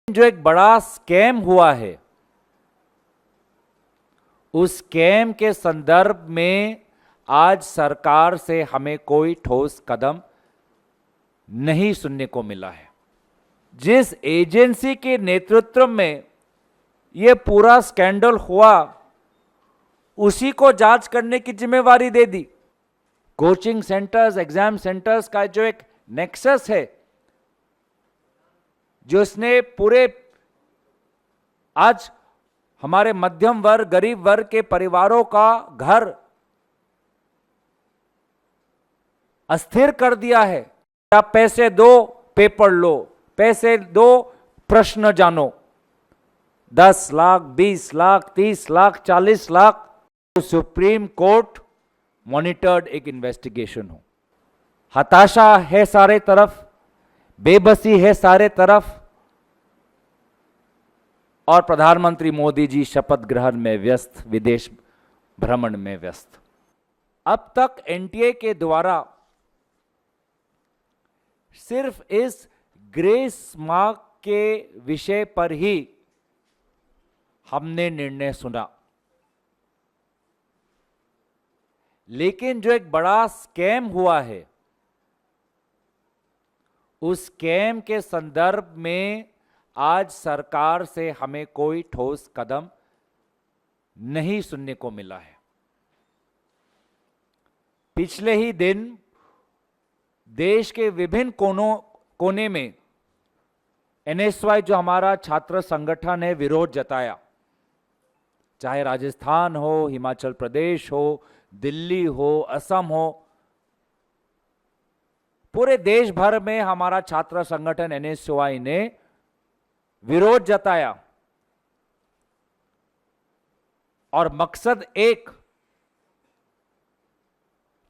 जो एक बड़ा स्कैम हुआ है, उस स्कैम के संदर्भ में आज सरकार से हमें कोई ठोस कदम नहीं सुनने को मिला है। जिस एजेंसी के नेतृत्व में यह पूरा स्कैंडल हुआ, उसी को जांच करने की जिम्मेवारी दे दी। कोचिंग सेंटर्स, एग्जाम सेंटर्स का जो एक नेक्सस है, जो इसने पूरे आज हमारे मध्यम वर्ग, गरीब वर्ग के परिवारों का घर अस्थिर कर दिया है। आप पैसे दो, पेपर लो, पैसे दो, प्रश्न जानो। 10 लाख, 20 लाख, 30 लाख, 40 लाख, तो सुप्रीम कोर्ट मॉनिटर्ड एक इन्वेस्टिगेशन हो। हताशा है सारे तरफ, बेबसी है सारे तरफ, और प्रधानमंत्री मोदी जी शपथ ग्रहण में व्यस्त, विदेश भ्रमण में व्यस्त। अब तक एनटीए के द्वारा सिर्फ इस ग्रेस मार्क के विषय पर ही हमने निर्णय सुना, लेकिन जो एक बड़ा स्कैम हुआ है, उस स्कैम के संदर्भ में आज सरकार से हमें कोई ठोस कदम नहीं सुनने को मिला है। पिछले ही दिन देश के विभिन्न कोने में एनएसवाई, जो हमारा छात्र संगठन है, विरोध जताया। चाहे राजस्थान हो, हिमाचल प्रदेश हो, दिल्ली हो, असम हो, पूरे देश भर में हमारा छात्र संगठन एनएसवाई ने विरोध जताया। और मकसद एक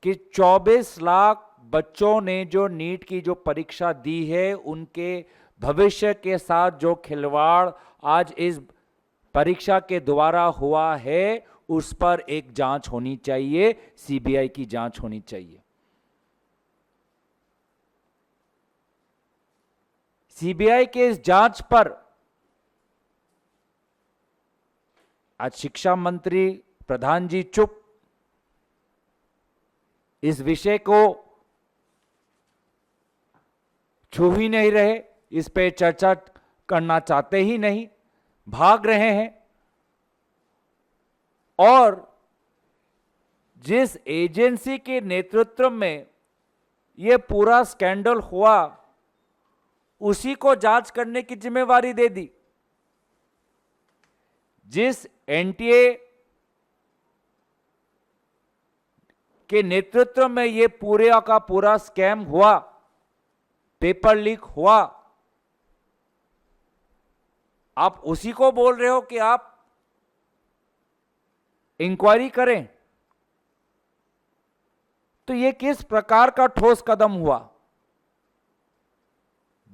कि 24 लाख बच्चों ने जो नीट की जो परीक्षा दी है, उनके भविष्य के साथ जो खिलवाड़ आज इस परीक्षा के द्वारा हुआ है, उस पर एक जांच होनी चाहिए, सीबीआई की जांच होनी चाहिए। सीबीआई के इस जांच पर आज शिक्षा मंत्री प्रधान जी चुप, इस विषय को छू ही नहीं रहे, इस पे चर्चा करना चाहते ही नहीं, भाग रहे हैं। और जिस एजेंसी के नेतृत्व में यह पूरा स्कैंडल हुआ, उसी को जांच करने की जिम्मेवारी दे दी। जिस एनटीए के नेतृत्व में यह पूरे का पूरा स्कैम हुआ, पेपर लीक हुआ, आप उसी को बोल रहे हो कि आप इंक्वायरी करें, तो यह किस प्रकार का ठोस कदम हुआ?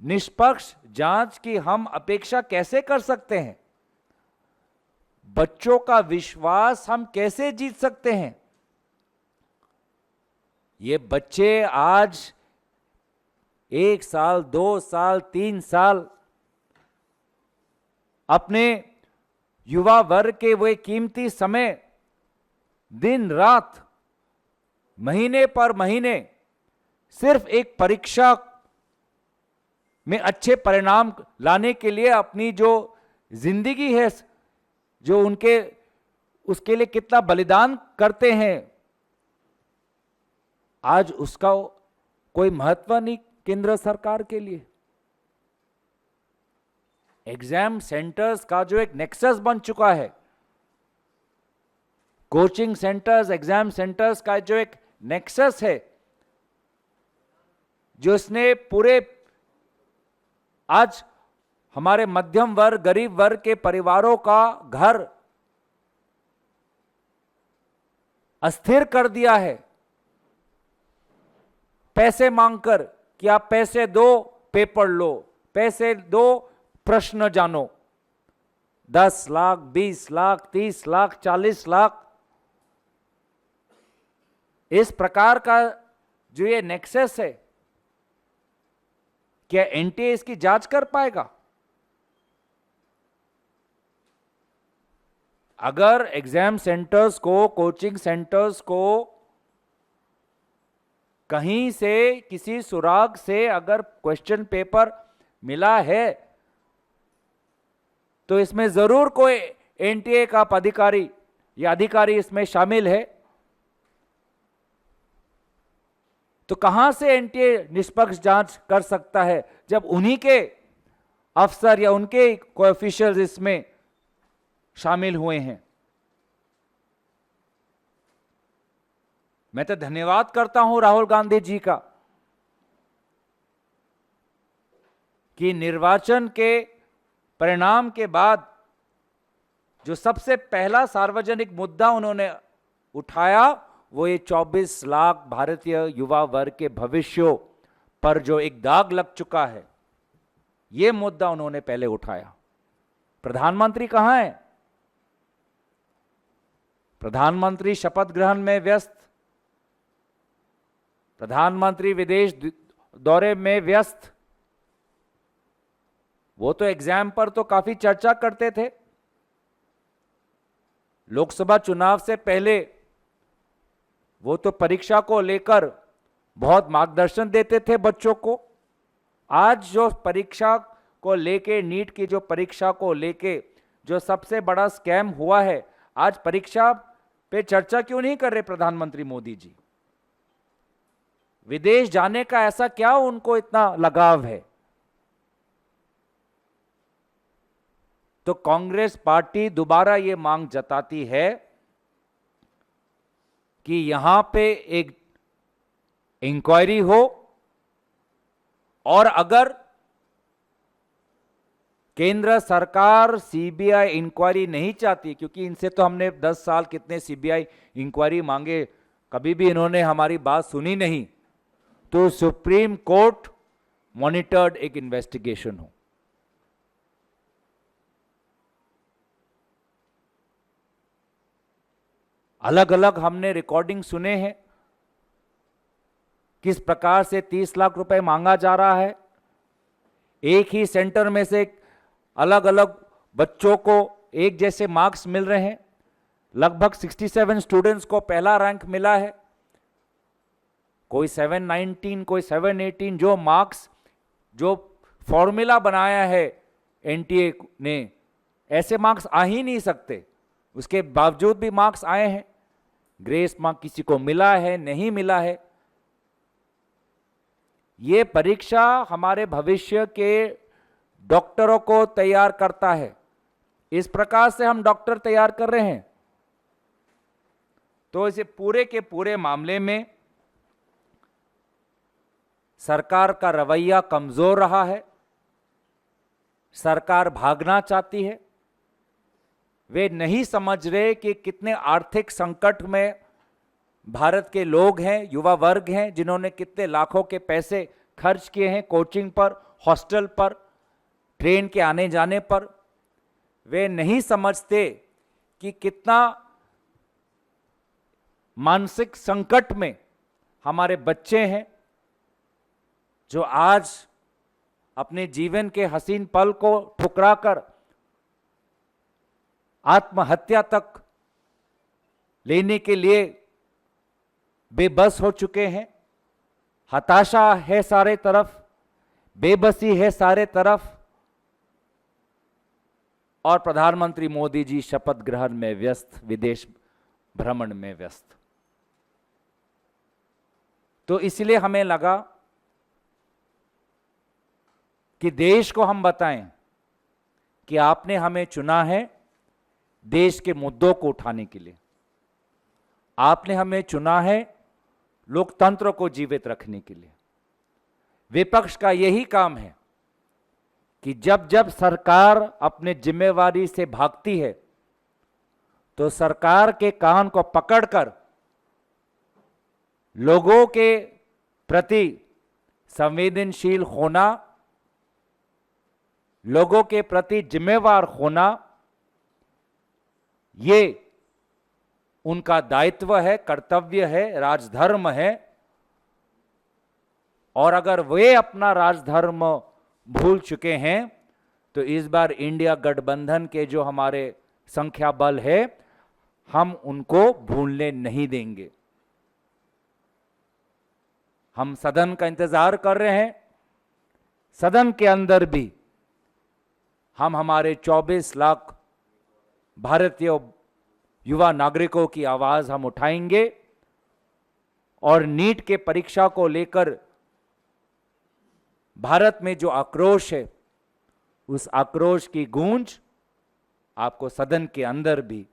निष्पक्ष जांच की हम अपेक्षा कैसे कर सकते हैं? बच्चों का विश्वास हम कैसे जीत सकते हैं? ये बच्चे आज 1 साल, 2 साल, 3 साल अपने युवा वर्ग के वो कीमती समय, दिन रात, महीने पर महीने, सिर्फ एक परीक्षा में अच्छे परिणाम लाने के लिए अपनी जो जिंदगी है, जो उनके, उसके लिए कितना बलिदान करते हैं, आज उसका कोई महत्व नहीं केंद्र सरकार के लिए। एग्जाम सेंटर्स का जो एक नेक्सस बन चुका है, कोचिंग सेंटर्स, एग्जाम सेंटर्स का जो एक नेक्सस है, जो इसने पूरे आज हमारे मध्यम वर्ग, गरीब वर्ग के परिवारों का घर अस्थिर कर दिया है। पैसे मांगकर कि आप पैसे दो, पेपर लो, पैसे दो, प्रश्न जानो। 10 लाख, 20 लाख, 30 लाख, 40 लाख, इस प्रकार का जो ये नेक्सस है, क्या एनटीए इसकी जांच कर पाएगा? अगर एग्जाम सेंटर्स को, कोचिंग सेंटर्स को कहीं से किसी सुराग से अगर क्वेश्चन पेपर मिला है तो इसमें जरूर कोई एनटीए का अधिकारी या अधिकारी इसमें शामिल है। तो कहां से एनटीए निष्पक्ष जांच कर सकता है जब उन्हीं के अफसर या उनके कोई ऑफिशियल्स इसमें शामिल हुए हैं। मैं तो धन्यवाद करता हूं राहुल गांधी जी का कि निर्वाचन के परिणाम के बाद जो सबसे पहला सार्वजनिक मुद्दा उन्होंने उठाया वो ये 24 लाख भारतीय युवा वर्ग के भविष्यों पर जो एक दाग लग चुका है, ये मुद्दा उन्होंने पहले उठाया। प्रधानमंत्री कहां है? प्रधानमंत्री शपथ ग्रहण में व्यस्त, प्रधानमंत्री विदेश दौरे में व्यस्त। वो तो एग्जाम पर तो काफी चर्चा करते थे। लोकसभा चुनाव से पहले वो तो परीक्षा को लेकर बहुत मार्गदर्शन देते थे बच्चों को। आज जो परीक्षा को लेके, नीट की जो परीक्षा को लेके जो सबसे बड़ा स्कैम हुआ है, आज परीक्षा पे चर्चा क्यों नहीं कर रहे प्रधानमंत्री मोदी जी? विदेश जाने का ऐसा क्या उनको इतना लगाव है? तो कांग्रेस पार्टी दोबारा ये मांग जताती है कि यहां पे एक इंक्वायरी हो, और अगर केंद्र सरकार सीबीआई इंक्वायरी नहीं चाहती, क्योंकि इनसे तो हमने 10 साल कितने सीबीआई इंक्वायरी मांगे, कभी भी इन्होंने हमारी बात सुनी नहीं, तो सुप्रीम कोर्ट मॉनिटर्ड एक इन्वेस्टिगेशन हो। अलग अलग हमने रिकॉर्डिंग सुने हैं किस प्रकार से 30 लाख रुपए मांगा जा रहा है। एक ही सेंटर में से अलग अलग बच्चों को एक जैसे मार्क्स मिल रहे हैं। लगभग 67 स्टूडेंट्स को पहला रैंक मिला है, कोई 719, कोई 718। जो मार्क्स, जो फॉर्मूला बनाया है एनटीए ने, ऐसे मार्क्स आ ही नहीं सकते। उसके बावजूद भी मार्क्स आए हैं। ग्रेस मार्क किसी को मिला है, नहीं मिला है। ये परीक्षा हमारे भविष्य के डॉक्टरों को तैयार करता है। इस प्रकार से हम डॉक्टर तैयार कर रहे हैं। तो इसे पूरे के पूरे मामले में सरकार का रवैया कमजोर रहा है। सरकार भागना चाहती है। वे नहीं समझ रहे कि कितने आर्थिक संकट में भारत के लोग हैं, युवा वर्ग हैं, जिन्होंने कितने लाखों के पैसे खर्च किए हैं कोचिंग पर, हॉस्टल पर, ट्रेन के आने जाने पर। वे नहीं समझते कि कितना मानसिक संकट में हमारे बच्चे हैं, जो आज अपने जीवन के हसीन पल को ठुकराकर आत्महत्या तक लेने के लिए बेबस हो चुके हैं। हताशा है सारे तरफ, बेबसी है सारे तरफ, और प्रधानमंत्री मोदी जी शपथ ग्रहण में व्यस्त, विदेश भ्रमण में व्यस्त। तो इसलिए हमें लगा कि देश को हम बताएं कि आपने हमें चुना है देश के मुद्दों को उठाने के लिए। आपने हमें चुना है लोकतंत्र को जीवित रखने के लिए। विपक्ष का यही काम है कि जब जब सरकार अपने जिम्मेवारी से भागती है तो सरकार के कान को पकड़कर लोगों के प्रति संवेदनशील होना, लोगों के प्रति जिम्मेवार होना, ये उनका दायित्व है, कर्तव्य है, राजधर्म है। और अगर वे अपना राजधर्म भूल चुके हैं तो इस बार इंडिया गठबंधन के जो हमारे संख्या बल है, हम उनको भूलने नहीं देंगे। हम सदन का इंतजार कर रहे हैं। सदन के अंदर भी हम हमारे 24 लाख भारतीय युवा नागरिकों की आवाज हम उठाएंगे और नीट के परीक्षा को लेकर भारत में जो आक्रोश है, उस आक्रोश की गूंज आपको सदन के अंदर भी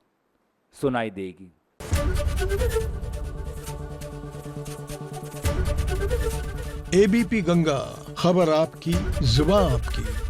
सुनाई देगी। एबीपी गंगा, खबर आपकी, जुबान आपकी।